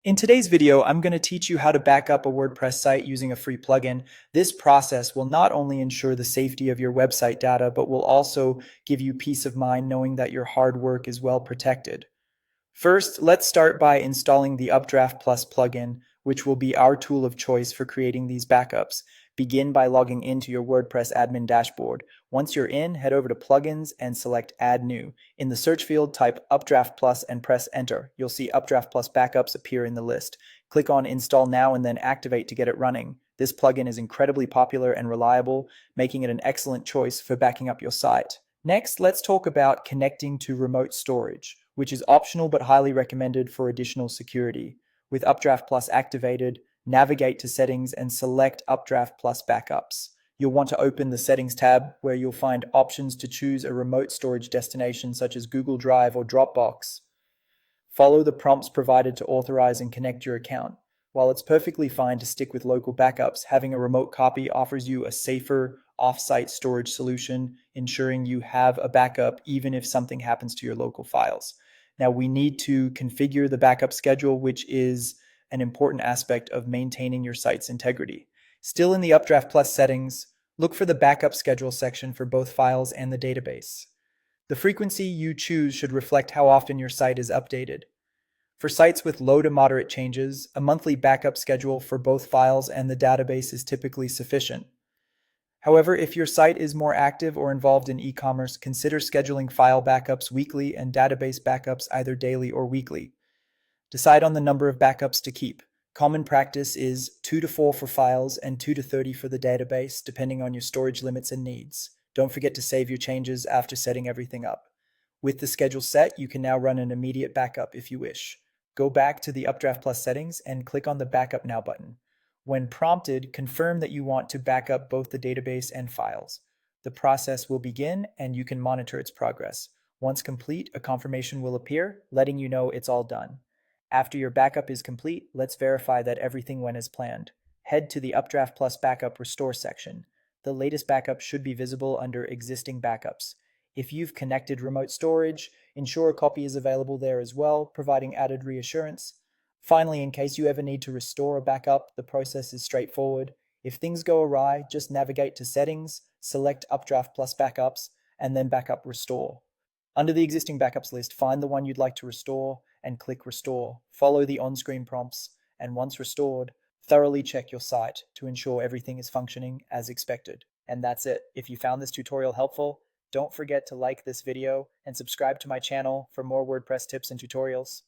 In today's video, I'm going to teach you how to back up a WordPress site using a free plugin. This process will not only ensure the safety of your website data, but will also give you peace of mind knowing that your hard work is well protected. First, let's start by installing the Updraft Plus plugin, which will be our tool of choice for creating these backups. Begin by logging into your WordPress admin dashboard. Once you're in, head over to Plugins and select Add New. In the search field, type Updraft Plus and press Enter. You'll see Updraft Plus backups appear in the list. Click on Install Now and then Activate to get it running. This plugin is incredibly popular and reliable, making it an excellent choice for backing up your site. Next, let's talk about connecting to remote storage, which is optional but highly recommended for additional security. With Updraft Plus activated, navigate to Settings and select Updraft Plus Backups. You'll want to open the Settings tab where you'll find options to choose a remote storage destination such as Google Drive or Dropbox. Follow the prompts provided to authorize and connect your account. While it's perfectly fine to stick with local backups, having a remote copy offers you a safer off-site storage solution, ensuring you have a backup even if something happens to your local files. Now, we need to configure the backup schedule, which is an important aspect of maintaining your site's integrity. Still in the Updraft Plus settings, look for the backup schedule section for both files and the database. The frequency you choose should reflect how often your site is updated. For sites with low to moderate changes, a monthly backup schedule for both files and the database is typically sufficient. However, if your site is more active or involved in e-commerce, consider scheduling file backups weekly and database backups either daily or weekly. Decide on the number of backups to keep. Common practice is 2 to 4 for files and 2 to 30 for the database, depending on your storage limits and needs. Don't forget to save your changes after setting everything up. With the schedule set, you can now run an immediate backup if you wish. Go back to the Updraft Plus settings and click on the Backup Now button. When prompted, confirm that you want to back up both the database and files. The process will begin and you can monitor its progress. Once complete, a confirmation will appear, letting you know it's all done. After your backup is complete, let's verify that everything went as planned. Head to the Updraft Plus Backup Restore section. The latest backup should be visible under Existing Backups. If you've connected remote storage, ensure a copy is available there as well, providing added reassurance. Finally, in case you ever need to restore a backup, the process is straightforward. If things go awry, just navigate to Settings, select Updraft Plus Backups, and then Backup Restore. Under the existing backups list, find the one you'd like to restore and click Restore. Follow the on-screen prompts, and once restored, thoroughly check your site to ensure everything is functioning as expected. And that's it. If you found this tutorial helpful, don't forget to like this video and subscribe to my channel for more WordPress tips and tutorials.